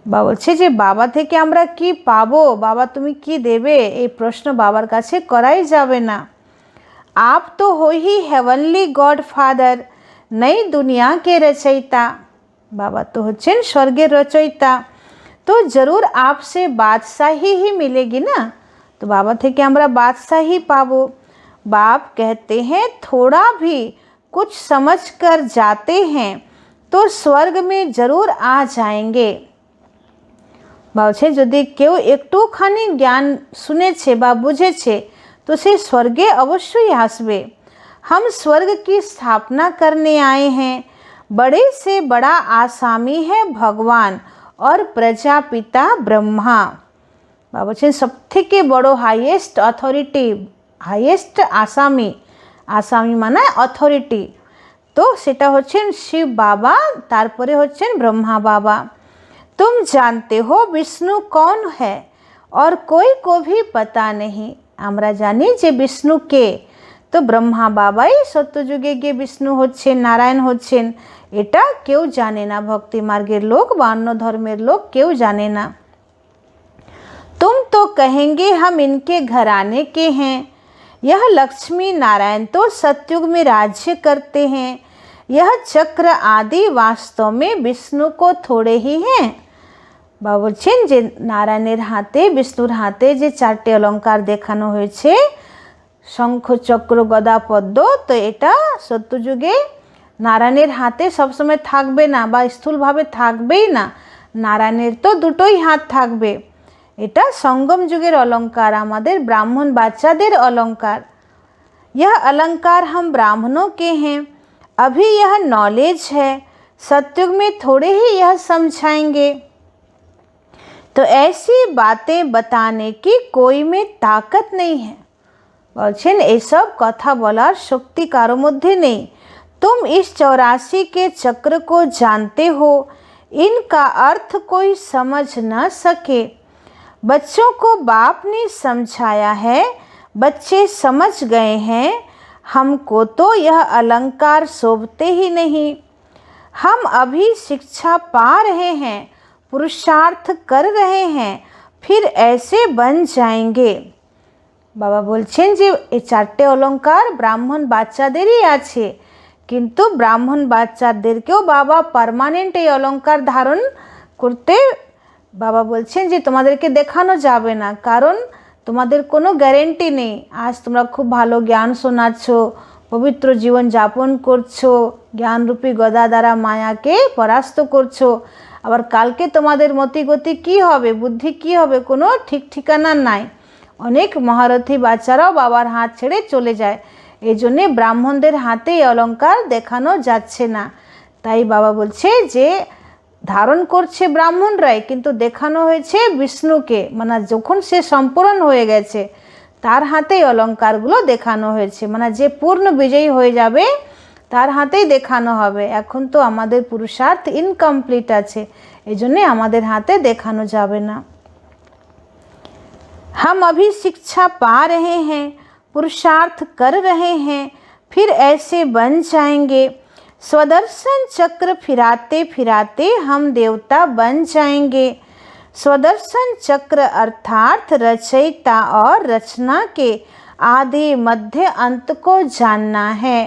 বাবা বলছে যে বাবা থেকে আমরা কি পাবো, বাবা তুমি কি দেবে, এই প্রশ্ন বাবার কাছে করাই যাবে না। आप तो हो ही हेवनली गॉड फादर, नई दुनिया के रचयिता। बाबा तो হচ্ছেন স্বর্গের রচয়িতা, तो ज़रूर आपसे बादशाही ही मिलेगी ना, तो बाबा থেকে আমরা बादशाही पाबो। बाप कहते हैं थोड़ा भी कुछ समझ कर जाते हैं तो स्वर्ग में ज़रूर आ जाएंगे। বলছে যদি কেউ একটুখানি জ্ঞান শুনেছে বা বুঝেছে তো সে স্বর্গে অবশ্যই আসবে। हम स्वर्ग की स्थापना करने आए हैं, बड़े से बड़ा आसामी है भगवान और प्रजापिता ब्रह्मा। বাবা বলছেন সব থেকে বড় হাইয়েস্ট অথরিটি, হাইয়েস্ট আসামি, আসামি মানে অথরিটি, তো সেটা হচ্ছেন শিব বাবা, তারপরে হচ্ছেন ব্রহ্মা বাবা। तुम जानते हो विष्णु कौन है और कोई को भी पता नहीं। আমরা জানি যে বিষ্ণু কে, তো ব্রহ্মা বাবাই সত্যযুগে গিয়ে বিষ্ণু হচ্ছেন, নারায়ণ হচ্ছেন, এটা কেউ জানে না, ভক্তি মার্গের লোক বা অন্য ধর্মের লোক কেউ জানে না। तुम तो कहेंगे हम इनके घराने के हैं, यह लक्ष्मी नारायण तो सतयुग में राज्य करते हैं, यह चक्र आदि वास्तव में विष्णु को थोड़े ही हैं। বাবা বলছেন যে নারায়ণের হাতে, বিষ্ণুর হাতে যে চারটে অলঙ্কার দেখানো হয়েছে, শঙ্খ চক্র গদা পদ্ম, তো এটা সত্যযুগে নারায়ণের হাতে সবসময় থাকবে না বা স্থূলভাবে থাকবেই না, নারায়ণের তো দুটোই হাত থাকবে। এটা সঙ্গম যুগের অলঙ্কার, আমাদের ব্রাহ্মণ বাচ্চাদের অলঙ্কার। यह अलंकार हम ब्राह्मणों के हैं, अभी यह नॉलेज है, सतयुग में थोड़े ही यह समझाएंगे। तो ऐसी बातें बताने की कोई में ताकत नहीं है। বলছেন এইসব কথা বলার শক্তি কারো মধ্যে নেই। तुम इस 84 के चक्र को जानते हो, इनका अर्थ कोई समझ न सके। बच्चों को बाप ने समझाया है, बच्चे समझ गए हैं। हमको तो यह अलंकार शोभते ही नहीं। हम अभी शिक्षा पा रहे हैं, पुरुषार्थ कर रहे हैं, फिर ऐसे बन जाएंगे। बाबा बोलছেন যে এই চারটে অলংকার ব্রাহ্মণ বাচ্চাদেরই আছে, কিন্তু ব্রাহ্মণ বাচ্চাদেরকেও বাবা পার্মানেন্ট এই অলংকার ধারণ করতে বাবা বলছেন যে তোমাদেরকে দেখানো যাবে না, কারণ তোমাদের কোনো গ্যারেন্টি নেই। আজ তোমরা খুব ভালো জ্ঞান শোনাচ্ছ, পবিত্র জীবন যাপন করছো, জ্ঞানরূপী গদা দ্বারা মায়াকে পরাস্ত করছো, আবার কালকে তোমাদের মতিগতি কী হবে, বুদ্ধি কী হবে, কোনো ঠিক ঠিকানা নাই। অনেক মহারথী বাচ্চারাও বাবার হাত ছেড়ে চলে যায়, এই জন্যে ব্রাহ্মণদের হাতে এই অলঙ্কার দেখানো যাচ্ছে না। তাই বাবা বলছে যে ধারণ করছে ব্রাহ্মণরাই, কিন্তু দেখানো হয়েছে বিষ্ণুকে, মানে যখন সে সম্পূর্ণ হয়ে গেছে তার হাতেই অলঙ্কারগুলো দেখানো হয়েছে, মানে যে পূর্ণ বিজয়ী হয়ে যাবে তার হাতেই দেখানো হবে। এখন তো আমাদের পুরুষার্থ ইনকমপ্লিট আছে, এই জন্যে আমাদের হাতে দেখানো যাবে না। हम अभी शिक्षा पा रहे हैं, पुरुषार्थ कर रहे हैं, फिर ऐसे बन जाएंगे। स्वदर्शन चक्र फिराते फिराते हम देवता बन जाएंगे। स्वदर्शन चक्र अर्थात रचयिता और रचना के आदि मध्य अंत को जानना है।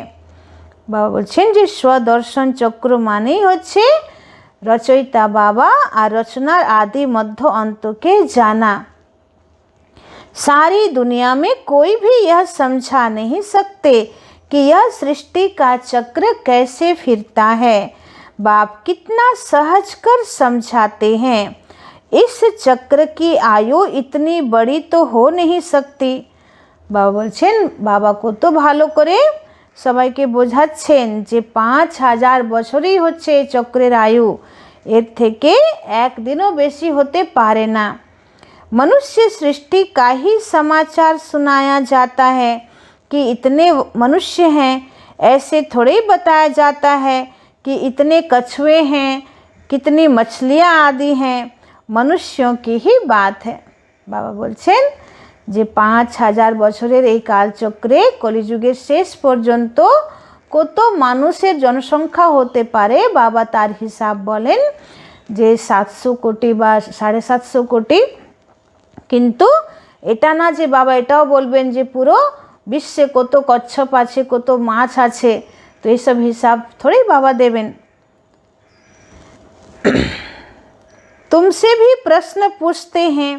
बाबा बोलছেন যে स्वदर्शन चक्र मानेই হচ্ছে रचयिता बाबा और रचनार आदि मध्य अंत के जाना। सारी दुनिया में कोई भी यह समझा नहीं सकते कि यह सृष्टि का चक्र कैसे फिरता है। बाप कितना सहज कर समझाते हैं। इस चक्र की आयु इतनी बड़ी तो हो नहीं सकती। बाबा बोलছেন बाबा को तो ভালো করে সবাইকে বোঝাচ্ছেন যে 5000 বছরই হচ্ছে এই চক্রের আয়ু, এর থেকে একদিনও বেশি হতে পারে না। मनुष्य सृष्टि का ही समाचार सुनाया जाता है कि इतने मनुष्य हैं, ऐसे थोड़े ही बताया जाता है कि इतने कछुए हैं, कितनी मछलियाँ आदि हैं। मनुष्यों की ही बात है। बाबा बोलছেন যে 5000 বছরের এই কালচক্রে কলিযুগের শেষ পর্যন্ত কত মানুষের জনসংখ্যা হতে পারে বাবা তার হিসাব বলেন যে 700 কোটি বা 750 কোটি। কিন্তু এটা না যে বাবা এটাও বলবেন যে পুরো বিশ্বে কত কচ্ছপ আছে, কত মাছ আছে, তো এইসব হিসাব থোড়েই বাবা দেবেন। तुमसे भी प्रश्न पूछते हैं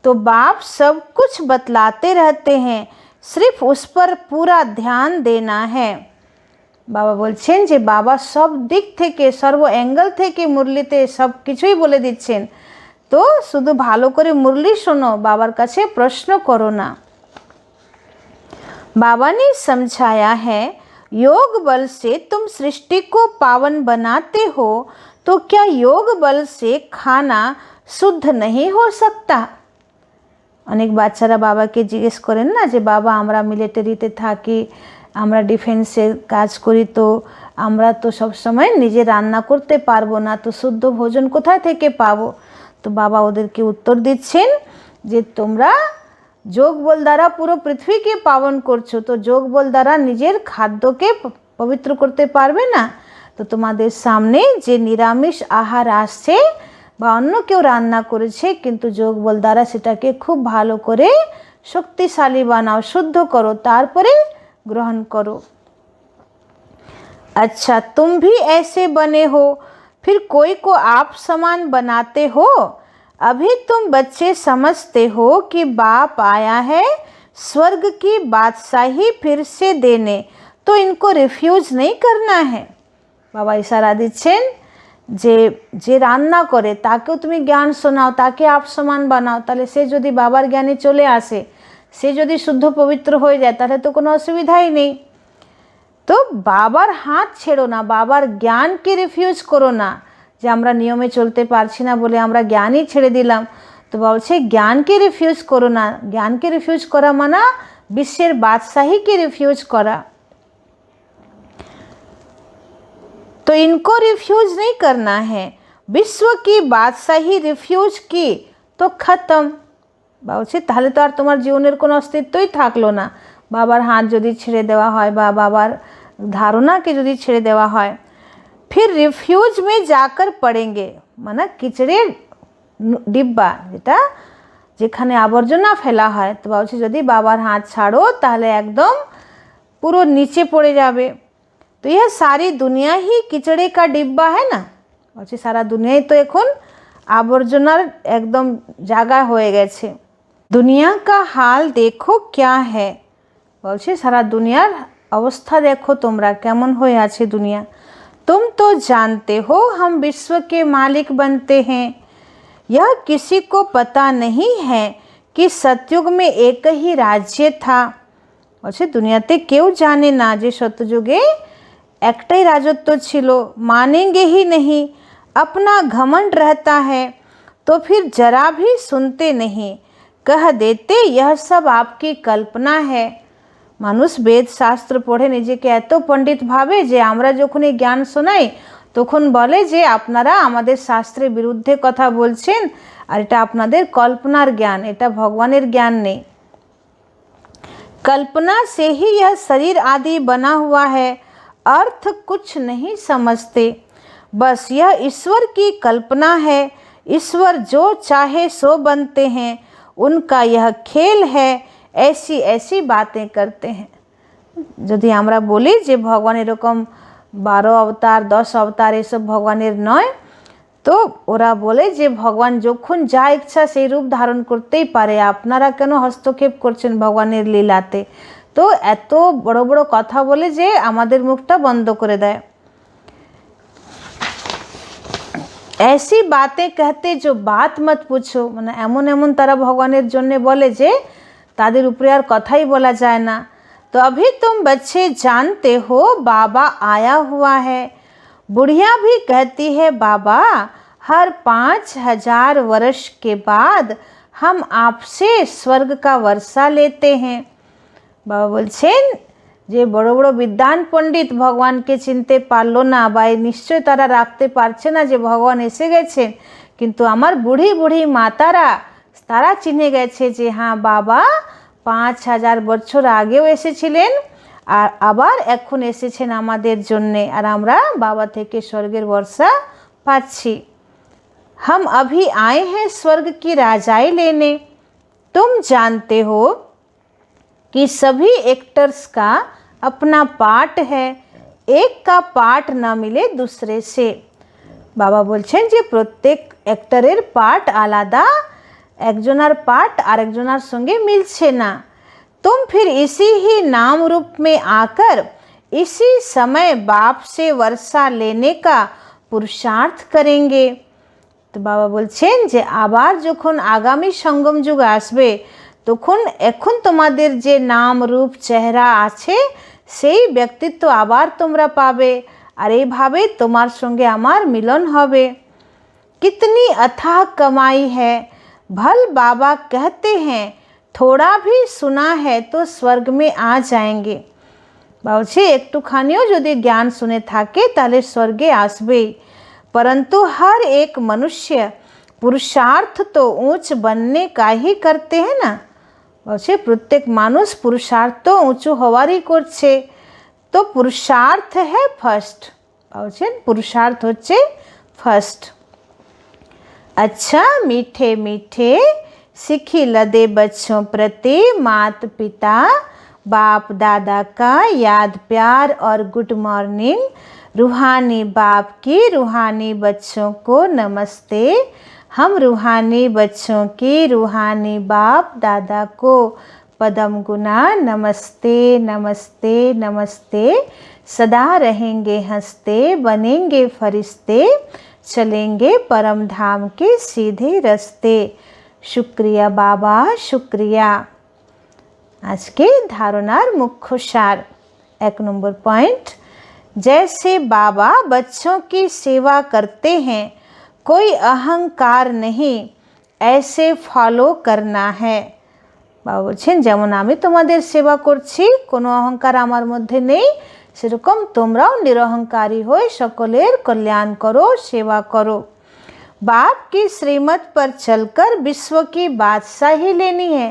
तो बाप सब कुछ बतलाते रहते हैं, सिर्फ उस पर पूरा ध्यान देना है। বাবা বলছেন যে বাবা সব দিক থেকে সর্ব অ্যাঙ্গেল থেকে মুরলিতে সব কিছুই বলে দিচ্ছেন, তো শুধু ভালো করে মুরলি শোনো, বাবার কাছে প্রশ্ন করো না। बाबा ने समझाया है, योग बल से तुम सृष्टि को पावन बनाते हो, तो क्या योग बल से खाना शुद्ध नहीं हो सकता। অনেক বাচ্চারা বাবাকে জিজ্ঞেস করেন না যে বাবা আমরা মিলিটারিতে থাকি, আমরা ডিফেন্সের কাজ করি, তো আমরা তো সব সময় নিজে রান্না করতে পারবো না, তো শুদ্ধ ভোজন কোথা থেকে পাবো। তো বাবা ওদেরকে উত্তর দিচ্ছেন যে তোমরা যোগ বল দ্বারা পুরো পৃথিবীকে পাবন করছো, তো যোগ বল দ্বারা নিজের খাদ্যকে পবিত্র করতে পারবে না। তো তোমাদের সামনে যে নিরামিষ আহার আসছে বা অন্য কেউ রান্না করেছে, কিন্তু যোগ বল দ্বারা সেটাকে খুব ভালো করে শক্তিশালী বানাও, শুদ্ধ করো, তারপরে গ্রহণ করো। अच्छा तुम भी ऐसे बने हो, फिर कोई को आप समान बनाते हो। अभी तुम बच्चे समझते हो कि बाप आया है स्वर्ग की बादशाही फिर से देने, तो इनको रिफ्यूज नहीं करना है। बाबा इशारा দিচ্ছেন যে যে রান্না করে তাকেও তুমি জ্ঞান শোনাও, তাকে আপ সমান বানাও, তাহলে সে যদি বাবার জ্ঞানে চলে আসে, সে যদি শুদ্ধ পবিত্র হয়ে যায়, তাহলে তো কোনো অসুবিধাই নেই। তো বাবার হাত ছেড়ো না, বাবার জ্ঞানকে রিফিউজ করো না, যে আমরা নিয়মে চলতে পারছি না বলে আমরা জ্ঞানই ছেড়ে দিলাম। তো বলছে জ্ঞানকে রিফিউজ করো না। জ্ঞানকে রিফিউজ করা মানে বিশ্বের बादशाहीকে রিফিউজ করা। तो इनको रिफ्यूज नहीं करना है। विश्व की बादशाही रिफ्यूज की तो खत्म। বলছে তাহলে তো আর তোমার জীবনের কোনো অস্তিত্বই থাকলো না। বাবার হাত যদি ছেড়ে দেওয়া হয় বা বাবার ধারণাকে যদি ছেড়ে দেওয়া হয়, फिर रिफ्यूज में जाकर पड़ेंगे মানে কিচড়ের ডিব্বা, যেটা যেখানে আবর্জনা ফেলা হয়। তো বলছে যদি বাবার হাত ছাড়ো তাহলে একদম পুরো নিচে পড়ে যাবে। तो यह सारी दुनिया ही किचड़े का डिब्बा है ना। বলছে সারা দুনিয়াই তো এখন আবর্জনার একদম জায়গা হয়ে গেছে। दुनिया का हाल देखो क्या है। বলছে সারা দুনিয়ার অবস্থা দেখো তোমরা কেমন হয়ে আছে দুনিয়া। तुम तो जानते हो हम विश्व के मालिक बनते हैं। यह किसी को पता नहीं है कि सतयुग में एक ही राज्य था। বলছে দুনিয়াতে কেউ জানে না যে সত্যযুগে एकटाई राजत्व छिलो। मानेंगे ही नहीं, अपना घमंड रहता है तो फिर जरा भी सुनते नहीं, कह देते यह सब आपकी कल्पना है। मानुष वेद शास्त्र पढ़े निजेके एत पंडित भावे जे आमरा जखन ज्ञान शोनाई तखन बोले जे आपनारा आमादेर शास्त्रेर बिरुद्धे कथा बोलछेन और एटा आपनादेर कल्पनार ज्ञान, एटा भगवानेर ज्ञान नहीं। कल्पना से ही यह शरीर आदि बना हुआ है, अर्थ कुछ नहीं समझते। बस यह ईश्वर की कल्पना है। ईश्वर जो चाहे सो बनते हैं, उनका यह खेल है। ऐसी ऐसी बातें करते हैं। यदि आमरा बोली जे भगवान एरकम 12 अवतार 10 अवतार ये सब भगवानेर नय, तो ओरा बोले जे भगवान যখন যা इच्छा সেই रूप धारण करतेই পারে, আপনারা কেন হস্তক্ষেপ করছেন ভগবানের লীলাতে। तो এত বড় বড় কথা বলে যে আমাদের মুখটা বন্ধ করে দেয়। ऐसी बातें कहते जो बात मत पूछो, মানে এমন এমন তারা ভগবানের জন্য বলে যে তাদের উপরে আর কথাই বলা যায় না। तो अभी तुम बच्चे जानते हो बाबा आया हुआ है। बुढ़िया भी कहती है बाबा हर 5000 वर्ष के बाद हम आपसे स्वर्ग का वर्षा लेते हैं। बाबा बोलছেন যে বড় বড় বিদ্বান পণ্ডিত ভগবানকে চিনতে পারলো না বা নিশ্চয় তারা রাখতে পারছে না যে ভগবান এসে গেছেন, কিন্তু আমার বুড়ি বুড়ি মাতারা তারা চিনে গেছে যে হ্যাঁ বাবা 5000 বছর আগেও এসেছিলেন আর আবার এখন এসেছেন আমাদের জন্য, আর আমরা বাবা থেকে স্বর্গের বর্ষা পাচ্ছি। हम अभी आए हैं स्वर्ग की राजाई लेने। तुम जानते हो कि सभी एक्टर्स का अपना पार्ट है, एक का पार्ट ना मिले दूसरे से। बाबा बोलছেন যে প্রত্যেক অ্যাক্টরের পার্ট আলাদা, একজনের পার্ট আরেকজনের সঙ্গে মিলছে না। तुम फिर इसी ही नाम रूप में आकर इसी समय बाप से वर्षा लेने का पुरुषार्थ करेंगे। तो बाबा बोलছেন যে আবার যখন আগামী সঙ্গম যুগ আসবে তখন এখন তোমাদের যে নাম রূপ চেহারা আছে সেই ব্যক্তিত্ব আবার তোমরা পাবে আর এইভাবে তোমার সঙ্গে আমার মিলন হবে। कितनी अथाह कमाई है। भल बाबा कहते हैं थोड़ा भी सुना है तो स्वर्ग में आ जाएंगे। বলছে একটুখানিও যদি জ্ঞান শুনে থাকে তাহলে স্বর্গে আসবেই, परंतु हर एक मनुष्य पुरुषार्थ तो ऊंच बनने का ही करते हैं ना। বলছে প্রত্যেক মানুষ পুরুষার্থ তো উঁচু হওয়ারই করছে, তো পুরুষার্থ है फर्स्ट। বলছেন পুরুষার্থ হচ্ছে फर्स्ट। अच्छा मीठे मीठे सिखी लदे बच्चों प्रति मात पिता बाप दादा का याद प्यार और गुड मॉर्निंग। रूहानी बाप की रूहानी बच्चों को नमस्ते। हम रूहानी बच्चों की रूहानी बाप दादा को पदम गुना नमस्ते नमस्ते नमस्ते। सदा रहेंगे हंसते बनेंगे फरिश्ते, चलेंगे परम धाम के सीधे रास्ते। शुक्रिया बाबा शुक्रिया। आज के धारणार मुख्य सार 1 नम्बर पॉइंट जैसे बाबा बच्चों की सेवा करते हैं, कोई अहंकार नहीं, ऐसे फॉलो करना है। বাবা বলছেন যেমন আমি তোমাদের সেবা করছি, কোনো অহংকার আমার মধ্যে নেই, সেরকম তোমরাও নিরহংকারী হয়ে সকলের কল্যাণ করো, সেবা করো। बाप की श्रीमत पर चलकर विश्व की बादशाही लेनी है।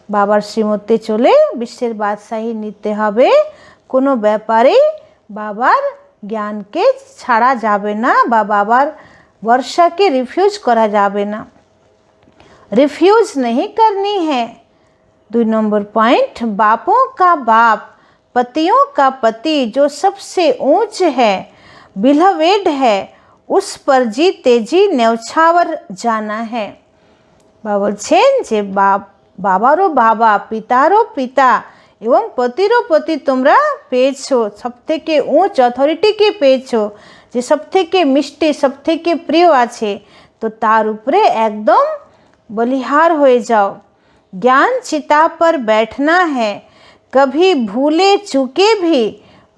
বাবার শ্রীমতে চলে বিশ্বের বাদশাহী নিতে হবে। কোনো ব্যাপারে বাবার জ্ঞানকে ছাড়া যাবে না বা বাবার वर्षा के रिफ्यूज करा जावे ना, रिफ्यूज नहीं करनी है। 2 नंबर पॉइंट, बापों का बाप, पतियों का पति जो सबसे ऊंच है, बिलवेड है, उस पर जी तेजी न्यौछावर जाना है। बाबा बोलছেন যে বাবারও বাবা, পিতারও পিতা এবং পতিরও পতি তোমরা পেয়েছো, সবথেকে উঁচ অথরিটিকে পেয়েছো, যে সবথেকে মিষ্টি সবথেকে প্রিয় আছে, তো তার উপরে একদম बलिहार हो जाओ। ज्ञान चिता पर बैठना है, कभी भूले चूके भी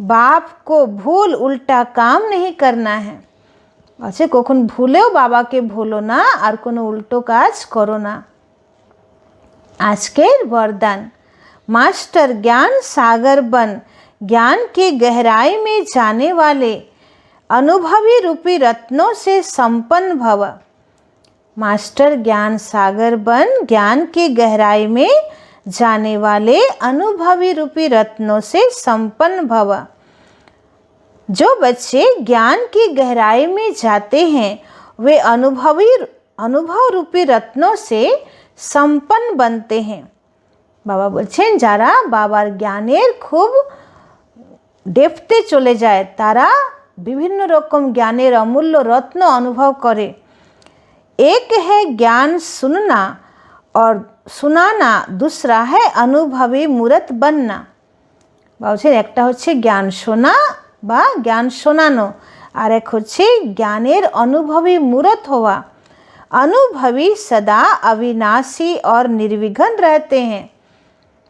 बाप को भूल उल्टा काम नहीं करना है। अच्छा कखन भूलेও বাবাকে ভুলো না আর কোনো উল্টো কাজ করো না। আজকের वरदान, मास्टर ज्ञान सागर बन, ज्ञान की गहराई में जाने वाले अनुभवी रूपी रत्नों से संपन्न भव। मास्टर ज्ञान सागर बन, ज्ञान की गहराई में जाने वाले अनुभवी रूपी रत्नों से संपन्न भव। जो बच्चे ज्ञान की गहराई में जाते हैं वे अनुभव रूपी रत्नों से संपन्न बनते हैं। बाबा बोलছেন যারা বাবার জ্ঞানের খুব ডেপথে চলে যায় তারা বিভিন্ন রকম জ্ঞানের অমূল্য রত্ন অনুভব করে। एक है ज्ञान सुनना और सुनाना, दूसरा है अनुभवी मूर्त बनना। বলছেন একটা হচ্ছে জ্ঞান শোনা বা জ্ঞান শোনানো, আর এক হচ্ছে জ্ঞানের অনুভবী মূর্ত হওয়া। अनुभवी सदा अविनाशी और निर्विघ्न रहते हैं।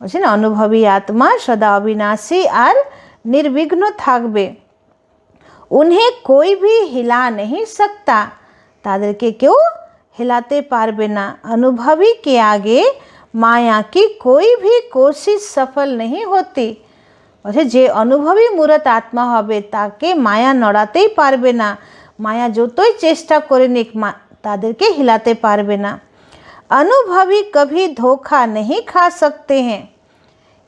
বলছেন अनुभवी आत्मा सदा अविनाशी और निर्विघ्न থাকবে। उन्हें कोई भी हिला नहीं सकता, তাদেরকে কেউ हिलाते पारबे ना। अनुभवी के आगे माया की कोई भी कोशिश सफल नहीं होती। বলছে যে অনুভবী মূরত আত্মা হবে তাকে মায়া নড়াতেই পারবে না, মায়া যতই চেষ্টা করে নিক তাদেরকে হিলাতে পারবে না। अनुभवी कभी धोखा नहीं खा सकते हैं,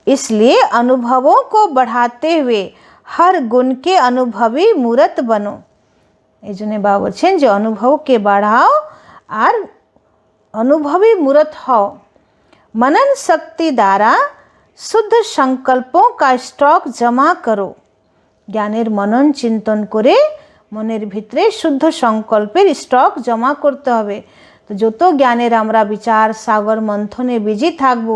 इसलिए अनुभवों को बढ़ाते हुए हर गुण के अनुभवी मूर्त बनो। এই জন্য বাবা বলছেন যে অনুভবকে বাড়াও আর अनुभवी मूर्त हो। मनन शक्ति द्वारा शुद्ध संकल्पों का स्टॉक जमा करो। ज्ञानेर मनन चिंतन करे মনের ভিতরে শুদ্ধ সংকল্পের স্টক জমা করতে হবে। তো যত জ্ঞানের আমরা বিচার সাগর মন্থনে বিজি থাকব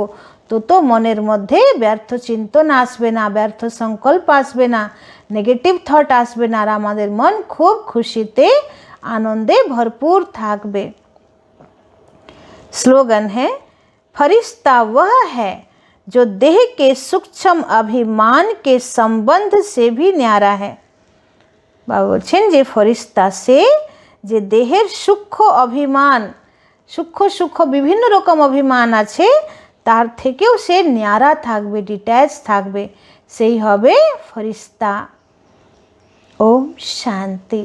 তত মনের মধ্যে ব্যর্থ চিন্তন আসবে না, ব্যর্থ সংকল্প আসবে না, নেগেটিভ থট আসবে না, আর আমাদের মন খুব খুশিতে आनंदे भरपूर থাকবে। स्लोगन है, फरिश्ता वह है जो देह के सूक्ष्म अभिमान के संबंध से भी न्यारा है। बाबा বলছেন যে ফরিস্তা সে যে দেহের সূক্ষ্ম অভিমান, সূক্ষ্ম বিভিন্ন রকম অভিমান আছে তার থেকেও সে ন্যারা থাকবে, ডিট্যাচ থাকবে, সেই হবে ফরিস্তা। ओम शांति।